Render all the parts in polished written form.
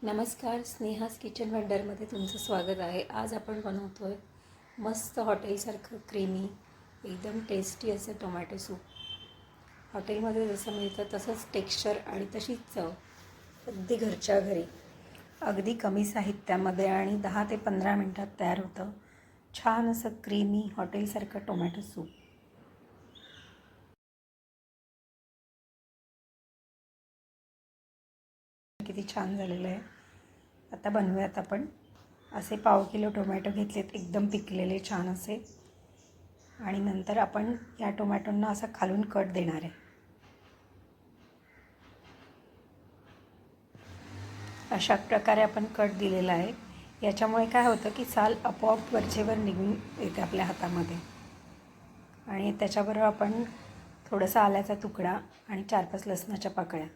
नमस्कार, स्नेहास किचन वंडरमध्ये तुमचं स्वागत आहे. आज आपण बनवतो आहे मस्त हॉटेलसारखं क्रीमी एकदम टेस्टी असं टोमॅटो सूप. हॉटेलमध्ये जसं मिळतं तसंच टेक्स्चर आणि तशीच चव अगदी घरच्या घरी अगदी कमी साहित्यामध्ये आणि 10 ते 15 मिनटात तयार होतं छान असं क्रीमी हॉटेलसारखं टोमॅटो सूप. किती छान झालेलं आहे. आता बनवूयात आपण. असे 1/2 किलो टोमॅटो घेतलेत, एकदम पिकलेले छान असे. आणि नंतर आपण या टोमॅटोंना असं खालून कट देणार आहे. अशा प्रकारे आपण कट दिलेला आहे. याच्यामुळे काय होतं की साल आपोआप वरचेवर निघून येते आपल्या हातामध्ये. आणि त्याच्याबरोबर आपण थोडंसं आल्याचा तुकडा आणि 4-5 लसणाच्या पाकळ्या.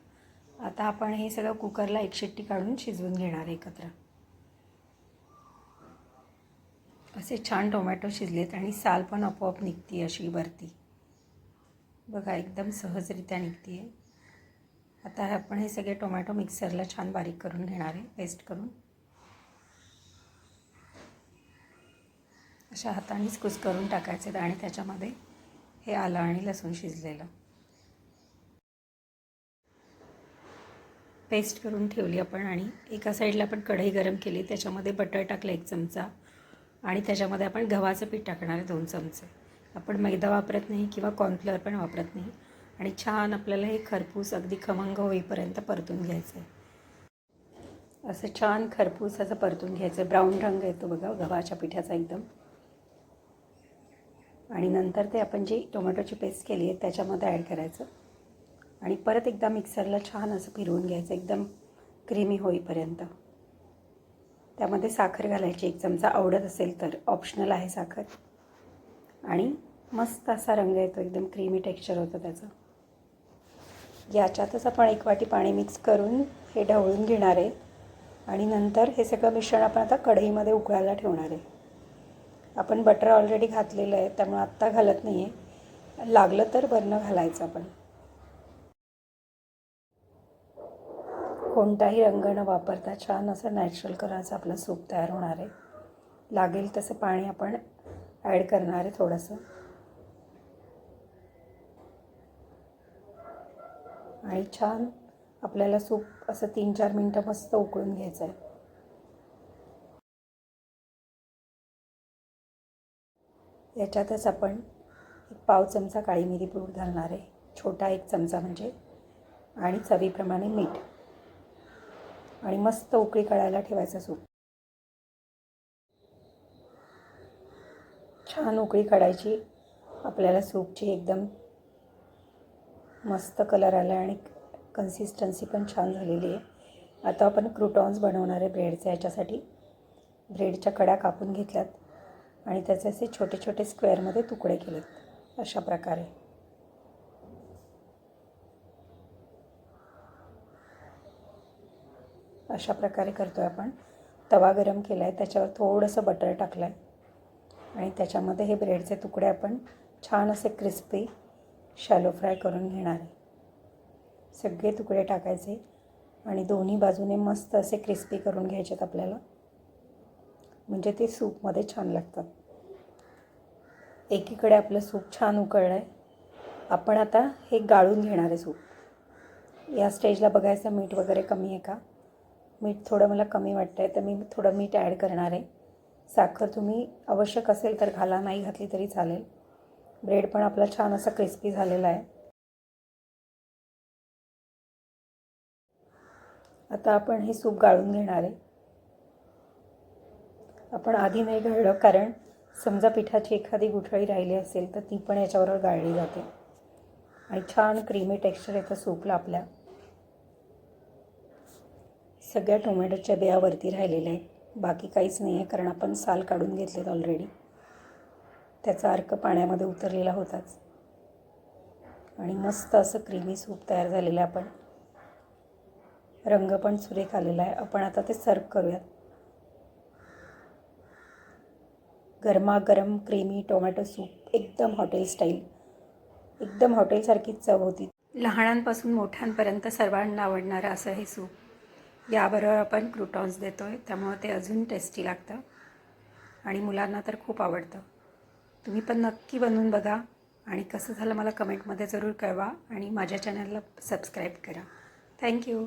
आता आपण हे सगळं कुकरला एक शिट्टी काढून शिजवून घेणार एकत्र. असे छान टोमॅटो शिजलेत आणि साल पण आपोआप निघते अशी वरती. बघा, एकदम सहजरित्या निघते आहे. आता आपण हे सगळे टोमॅटो मिक्सरला छान बारीक करून घेणार आहे, पेस्ट करून. अशा हातानेच कुस्करून टाकायचे आणि त्याच्यामध्ये हे आलं आणि लसूण शिजलेलं पेस्ट करून ठेवली आपण. आणि एका साईडला आपण कढई गरम केली, त्याच्यामध्ये बटर टाकलं 1 चमचा आणि त्याच्यामध्ये आपण गव्हाचं पीठ टाकणार आहे 2 चमचे. आपण मैदा वापरत नाही किंवा कॉर्नफ्लॉवर पण वापरत नाही. आणि छान आपल्याला हे खरपूस अगदी खमंग होईपर्यंत परतून घ्यायचं आहे. असं छान खरपूस असं परतून घ्यायचं. ब्राऊन रंग येतो बघा गव्हाच्या पिठाचा एकदम. आणि नंतर ते आपण जी टोमॅटोची पेस्ट केली आहे त्याच्यामध्ये ॲड करायचं आणि परत एकदा मिक्सरला छान असं फिरवून घ्यायचं एकदम क्रीमी होईपर्यंत. त्यामध्ये साखर घालायची 1 चमचा, आवडत असेल तर, ऑप्शनल आहे साखर. आणि मस्त असा रंग येतो, एकदम क्रीमी टेक्स्चर होतं त्याचं. याच्यातच आपण 1 वाटी पाणी मिक्स करून हे ढवळून घेणार आहे. आणि नंतर हे सगळं मिश्रण आपण आता कढईमध्ये उकळायला ठेवणार आहे. आपण बटर ऑलरेडी घातलेलं आहे त्यामुळे आत्ता घालत नाही आहे, लागलं तर वरनं घालायचं आपण. कोणताही रंग न वापरता छान असं नॅचरल कलरचं आपलं सूप तयार होणार आहे. लागेल तसं पाणी आपण ॲड करणार आहे थोडंसं. आणि छान आपल्याला सूप असं 3-4 मिनटं मस्त उकळून घ्यायचं आहे. याच्यातच आपण 1/2 चमचा काळी मिरी पूड घालणार आहे, छोटा 1 चमचा म्हणजे. आणि चवीप्रमाणे मीठ. आणि मस्त उकळी काढायला ठेवायचं सूप. छान उकळी काढायची आपल्याला सूपची. एकदम मस्त कलर आला आणि कन्सिस्टन्सी पण छान झालेली आहे. आता आपण क्रूटॉन्स बनवणार आहे ब्रेडचे. याच्यासाठी ब्रेडच्या कडा कापून घेतल्यात आणि त्याचे असे छोटे छोटे स्क्वेअरमध्ये तुकडे केलेत अशा प्रकारे. अशा प्रकारे करतो आहे आपण. तवा गरम केला आहे, त्याच्यावर थोडंसं बटर टाकलं आहे आणि त्याच्यामध्ये हे ब्रेडचे तुकडे आपण छान असे क्रिस्पी शॅलो फ्राय करून घेणार आहे. सगळे तुकडे टाकायचे आणि दोन्ही बाजूने मस्त असे क्रिस्पी करून घ्यायचेत आपल्याला, म्हणजे ते सूपमध्ये छान लागतात. एकीकडे आपलं सूप छान उकळलं आहे. आपण आता हे गाळून घेणार आहे सूप. या स्टेजला बघायचं मीठ वगैरे कमी आहे का. मीठ थोडं मला कमी वाटतं आहे तर मी थोडं मीठ ॲड करणार आहे. साखर तुम्ही आवश्यक असेल तर घाला, नाही घातली तरी चालेल. ब्रेड पण आपला छान असा क्रिस्पी झालेला आहे. आता आपण हे सूप गाळून घेणार आहे. आपण आधी नाही गाळलं कारण समजा पिठाची एखादी गुठळी राहिली असेल तर ती पण याच्याबरोबर गाळली जाते आणि छान क्रीमी टेक्स्चर येतं सूपला आपल्या. सगळ्या टोमॅटोच्या बियावरती राहिलेल्या आहेत, बाकी काहीच नाही आहे कारण आपण साल काढून घेतलेत ऑलरेडी. त्याचा अर्क पाण्यामध्ये उतरलेला होताच. आणि मस्त असं क्रीमी सूप तयार झालेलं आहे. आपण रंग पण सुरेख आलेला आहे. आपण आता ते सर्व करूयात. गरमागरम क्रीमी टोमॅटो सूप, एकदम हॉटेल स्टाईल, एकदम हॉटेलसारखीच चव होती. लहानांपासून मोठ्यांपर्यंत सर्वांना आवडणारं असं हे सूप. याबरोबर आपण क्रूटॉन्स देतो आहे, त्यामुळे ते अजून टेस्टी लागतं आणि मुलांना तर खूप आवडतं. तुम्ही पण नक्की बनवून बघा आणि कसं झालं मला कमेंटमध्ये जरूर कळवा आणि माझ्या चॅनलला सबस्क्राईब करा. थँक्यू.